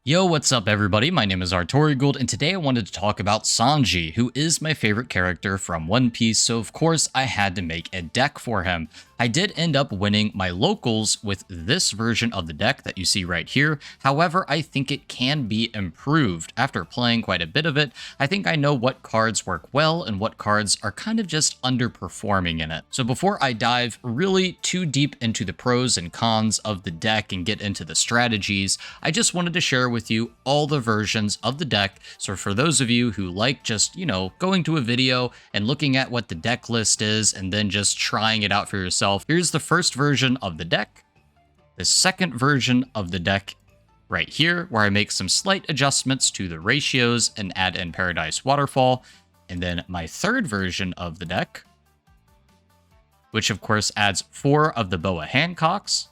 Yo, what's up everybody? My name is Gold, and today I wanted to talk about Sanji, who is my favorite character from One Piece, so of course I had to make a deck for him. I did end up winning my locals with this version of the deck that you see right here. However, I think it can be improved. After playing quite a bit of it, I think I know what cards work well and what cards are kind of just underperforming in it. So before I dive really too deep into the pros and cons of the deck and get into the strategies, I just wanted to share with you all the versions of the deck. So for those of you who like just, going to a video and looking at what the deck list is and then just trying it out for yourself, here's the first version of the deck, the second version of the deck right here, where I make some slight adjustments to the ratios and add in Paradise Waterfall, and then my third version of the deck, which of course adds 4 of the Boa Hancocks.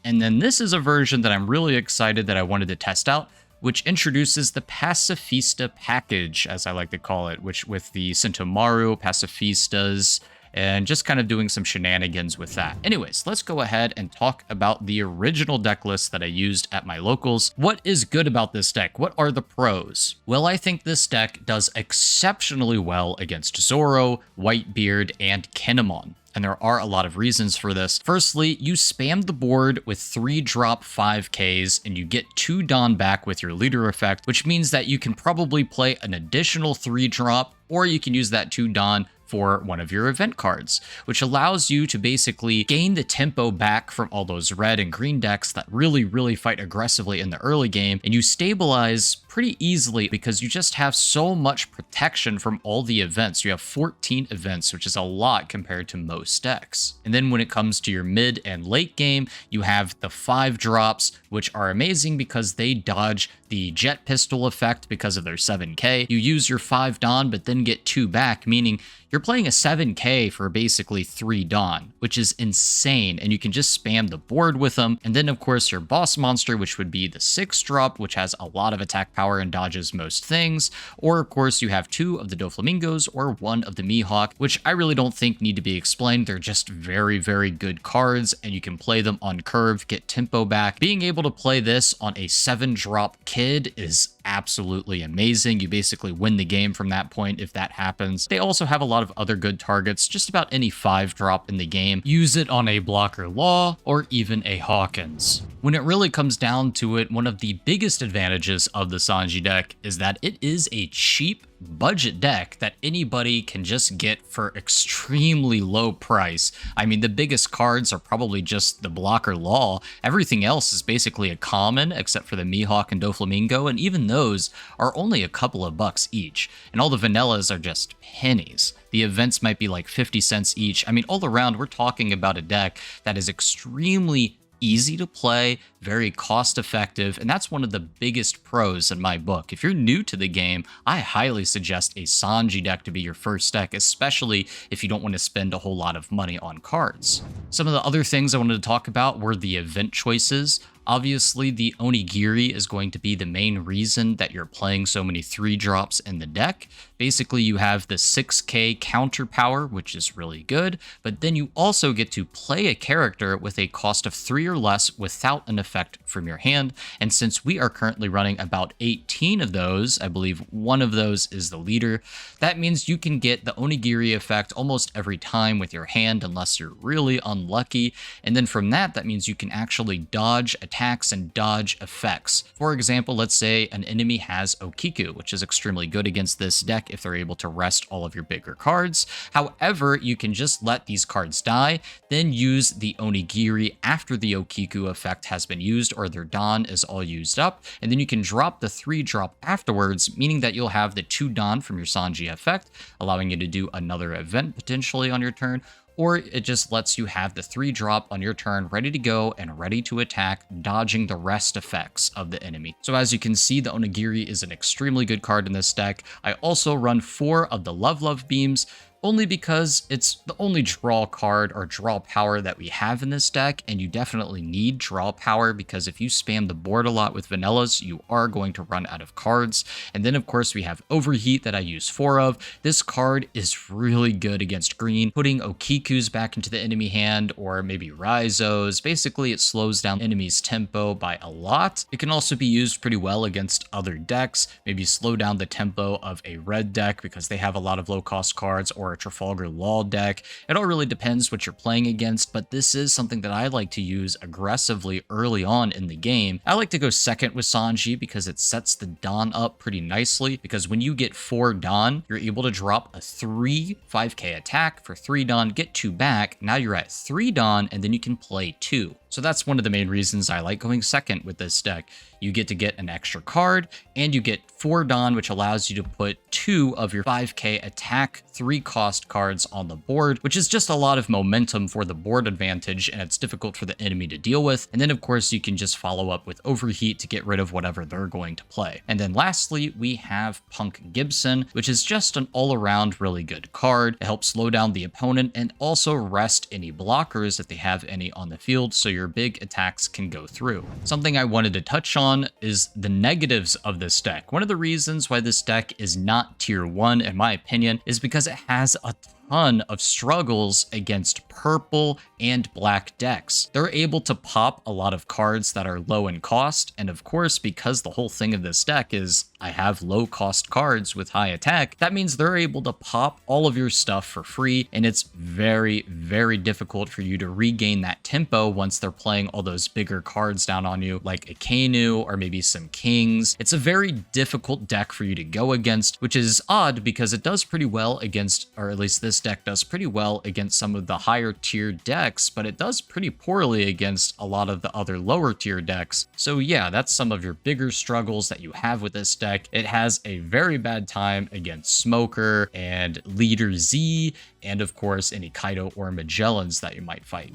And then this is a version that I'm really excited that I wanted to test out, which introduces the Pacifista package, as I like to call it, which with the Sentomaru Pacifistas, and just kind of doing some shenanigans with that. Anyways, let's go ahead and talk about the original deck list that I used at my locals. What is good about this deck? What are the pros? Well, I think this deck does exceptionally well against Zoro, Whitebeard, and Kinemon. And there are a lot of reasons for this. Firstly, you spam the board with 3-drop 5Ks and you get 2 Dawn back with your leader effect, which means that you can probably play an additional 3-drop, or you can use that 2 Dawn for one of your event cards, which allows you to basically gain the tempo back from all those red and green decks that really fight aggressively in the early game, and you stabilize pretty easily because you just have so much protection from all the events. You have 14 events, which is a lot compared to most decks. And then when it comes to your mid and late game, you have the 5 drops, which are amazing because they dodge the jet pistol effect because of their 7k. You use your 5 Dawn, but then get 2 back, meaning you're playing a 7k for basically 3 Dawn, which is insane, and you can just spam the board with them. And then of course your boss monster, which would be the 6 drop, which has a lot of attack power and dodges most things. Or of course you have 2 of the Doflamingos or 1 of the Mihawk, which I really don't think need to be explained. They're just very good cards, and you can play them on curve, get tempo back. Being able to play this on a 7-drop kid is absolutely amazing. You basically win the game from that point if that happens. They also have a lot of other good targets. Just about any 5-drop in the game, use it on a Blocker Law or even a Hawkins. When it really comes down to it, one of the biggest advantages of the Sanji deck is that it is a cheap budget deck that anybody can just get for extremely low price. I mean, the biggest cards are probably just the Blocker Law. Everything else is basically a common except for the Mihawk and Doflamingo, and even those are only a couple of bucks each. And all the vanillas are just pennies. The events might be like 50 cents each. I mean, all around, we're talking about a deck that is extremely easy to play, very cost effective, and that's one of the biggest pros in my book. If you're new to the game, I highly suggest a Sanji deck to be your first deck, especially if you don't want to spend a whole lot of money on cards. Some of the other things I wanted to talk about were the event choices. Obviously, the Onigiri is going to be the main reason that you're playing so many 3-drops in the deck. Basically, you have the 6k counter power, which is really good, but then you also get to play a character with a cost of 3 or less without an effect from your hand. And since we are currently running about 18 of those, I believe one of those is the leader, that means you can get the Onigiri effect almost every time with your hand unless you're really unlucky. And then from that, that means you can actually dodge attacks and dodge effects. For example, let's say an enemy has Okiku, which is extremely good against this deck if they're able to rest all of your bigger cards. However, you can just let these cards die, then use the Onigiri after the Okiku effect has been used or their Dawn is all used up, and then you can drop the 3-drop afterwards, meaning that you'll have the 2 Dawn from your Sanji effect, allowing you to do another event potentially on your turn, or it just lets you have the 3-drop on your turn ready to go and ready to attack, dodging the rest effects of the enemy. So as you can see, the Onigiri is an extremely good card in this deck. I also run 4 of the Love Beams. only because it's the only draw card or draw power that we have in this deck, and you definitely need draw power because if you spam the board a lot with vanillas, you are going to run out of cards. And then of course we have Overheat that I use 4 of. This card is really good against green, putting Okiku's back into the enemy hand or maybe Raizo's. Basically it slows down enemies' tempo by a lot. It can also be used pretty well against other decks, maybe slow down the tempo of a red deck because they have a lot of low cost cards, or a Trafalgar Law deck. It all really depends what you're playing against, but this is something that I like to use aggressively early on in the game. I like to go second with Sanji because it sets the Dawn up pretty nicely, because when you get 4 Dawn, you're able to drop a 3 5k attack for 3 Dawn, get 2 back. Now you're at 3 Dawn, and then you can play 2. So that's one of the main reasons I like going second with this deck. You get to get an extra card, and you get 4 Dawn, which allows you to put 2 of your 5k attack 3 cost cards on the board, which is just a lot of momentum for the board advantage, and it's difficult for the enemy to deal with. And then of course you can just follow up with Overheat to get rid of whatever they're going to play. And then lastly, we have Punk Gibson, which is just an all-around really good card. It helps slow down the opponent and also rest any blockers if they have any on the field, so your big attacks can go through. Something I wanted to touch on is the negatives of this deck. One of the reasons why this deck is not tier 1 in my opinion is because it has a ton of struggles against purple and black decks. They're able to pop a lot of cards that are low in cost, and of course because the whole thing of this deck is I have low cost cards with high attack, that means they're able to pop all of your stuff for free, and it's very, very difficult for you to regain that tempo once they're playing all those bigger cards down on you, like a Kainu or maybe some Kings. It's a very difficult deck for you to go against, which is odd because it does pretty well against, or at least this deck does pretty well against some of the higher tier decks, but it does pretty poorly against a lot of the other lower tier decks. So yeah, that's some of your bigger struggles that you have with this deck. It has a very bad time against Smoker and Leader Z, and of course any Kaido or Magellans that you might fight.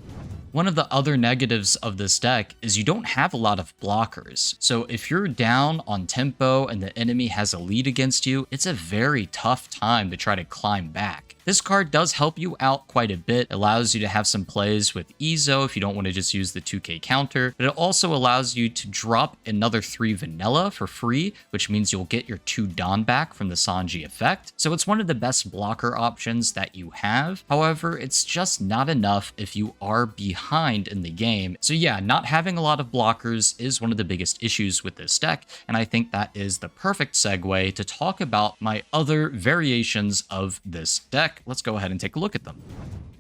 One of the other negatives of this deck is you don't have a lot of blockers. So if you're down on tempo and the enemy has a lead against you, it's a very tough time to try to climb back. This card does help you out quite a bit. It allows you to have some plays with Izo if you don't want to just use the 2k counter, but it also allows you to drop another 3 vanilla for free, which means you'll get your 2 Dawn back from the Sanji effect. So it's one of the best blocker options that you have. However, it's just not enough if you are behind in the game. So yeah, not having a lot of blockers is one of the biggest issues with this deck, and I think that is the perfect segue to talk about my other variations of this deck. Let's go ahead and take a look at them.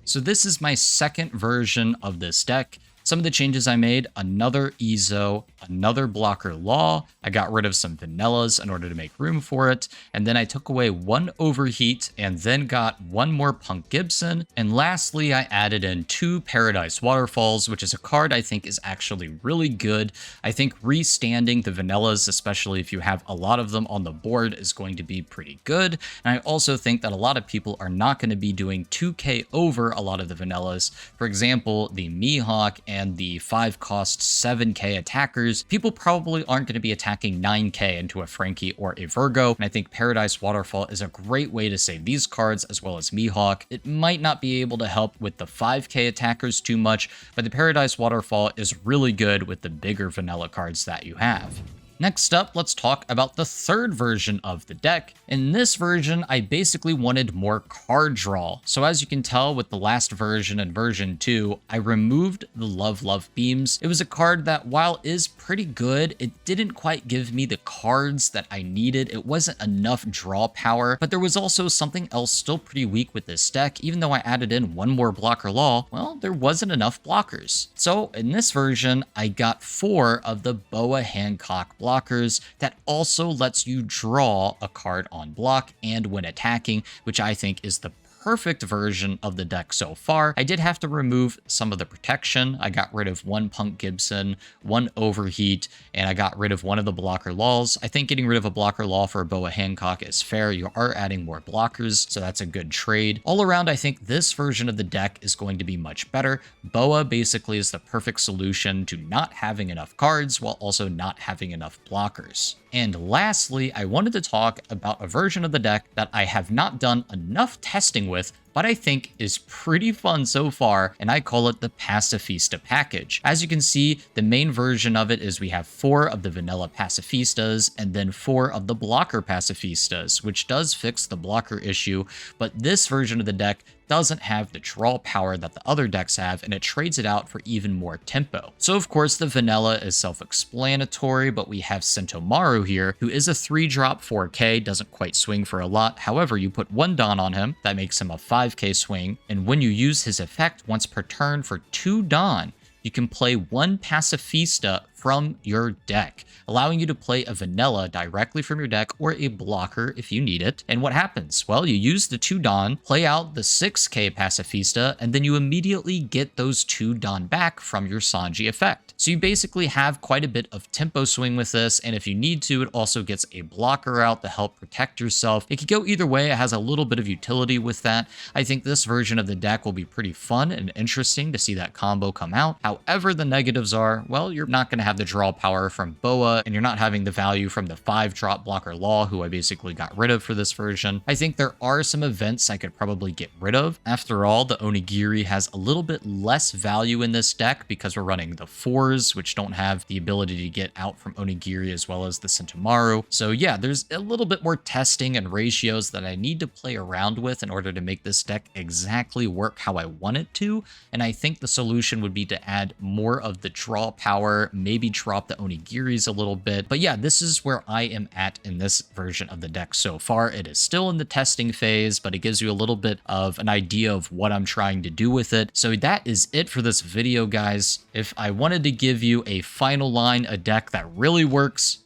So this is my second version of this deck. Some of the changes I made: another Izo, another blocker Law. I got rid of some vanillas in order to make room for it. And then I took away 1 Overheat and then got 1 more Punk Gibson. And lastly, I added in 2 Paradise Waterfalls, which is a card I think is actually really good. I think restanding the vanillas, especially if you have a lot of them on the board, is going to be pretty good. And I also think that a lot of people are not going to be doing 2k over a lot of the vanillas. For example, the Mihawk and the 5 cost 7k attackers, people probably aren't going to be attacking 9k into a Frankie or a Virgo, and I think Paradise Waterfall is a great way to save these cards as well as Mihawk. It might not be able to help with the 5k attackers too much, but the Paradise Waterfall is really good with the bigger vanilla cards that you have. Next up, let's talk about the third version of the deck. In this version, I basically wanted more card draw. So as you can tell with the last version and version 2, I removed the Love Beams. It was a card that, while is pretty good, it didn't quite give me the cards that I needed. It wasn't enough draw power, but there was also something else still pretty weak with this deck. Even though I added in 1 more blocker Law, well, there wasn't enough blockers. So in this version, I got 4 of the Boa Hancock blockers that also lets you draw a card on block and when attacking, which I think is the perfect version of the deck so far. I did have to remove some of the protection. I got rid of 1 Punk Gibson, 1 Overheat, and I got rid of 1 of the blocker Laws. I think getting rid of a blocker Law for a Boa Hancock is fair. You are adding more blockers, so that's a good trade. All around, I think this version of the deck is going to be much better. Boa basically is the perfect solution to not having enough cards while also not having enough blockers. And lastly, I wanted to talk about a version of the deck that I have not done enough testing with but I think is pretty fun so far, and I call it the Pacifista package. As you can see, the main version of it is we have 4 of the vanilla Pacifistas and then 4 of the blocker Pacifistas, which does fix the blocker issue, but this version of the deck doesn't have the draw power that the other decks have, and it trades it out for even more tempo. So of course the vanilla is self-explanatory, but we have Sentomaru here, who is a 3-drop 4K, doesn't quite swing for a lot. However, you put 1 Dawn on him, that makes him a 5K swing, and when you use his effect once per turn for 2 Dawn, you can play 1 Pacifista from your deck, allowing you to play a vanilla directly from your deck or a blocker if you need it. And what happens? Well, you use the 2 Dawn, play out the 6K Pacifista, and then you immediately get those 2 Dawn back from your Sanji effect. So you basically have quite a bit of tempo swing with this, and if you need to, it also gets a blocker out to help protect yourself. It could go either way. It has a little bit of utility with that. I think this version of the deck will be pretty fun and interesting to see that combo come out. However, the negatives are, well, you're not going to have the draw power from Boa, and you're not having the value from the 5-drop blocker Law, who I basically got rid of for this version. I think there are some events I could probably get rid of. After all, the Onigiri has a little bit less value in this deck because we're running the 4s, which don't have the ability to get out from Onigiri, as well as the Sentomaru. So yeah, there's a little bit more testing and ratios that I need to play around with in order to make this deck exactly work how I want it to, and I think the solution would be to add more of the draw power, maybe drop the Onigiris a little bit. But yeah, this is where I am at in this version of the deck so far. It is still in the testing phase, but it gives you a little bit of an idea of what I'm trying to do with it. So that is it for this video, guys. If I wanted to give you a final line, a deck that really works,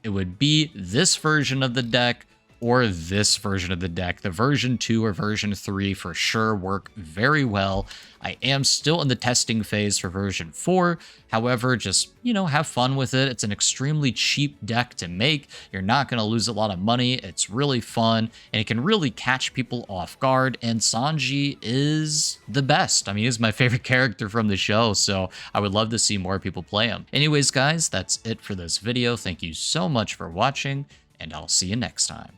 it would be this version of the deck or this version of the deck. The version 2 or version 3 for sure work very well. I am still in the testing phase for version 4. However, just, have fun with it. It's an extremely cheap deck to make. You're not going to lose a lot of money. It's really fun, and it can really catch people off guard. And Sanji is the best. I mean, he's my favorite character from the show, so I would love to see more people play him. Anyways, guys, that's it for this video. Thank you so much for watching, and I'll see you next time.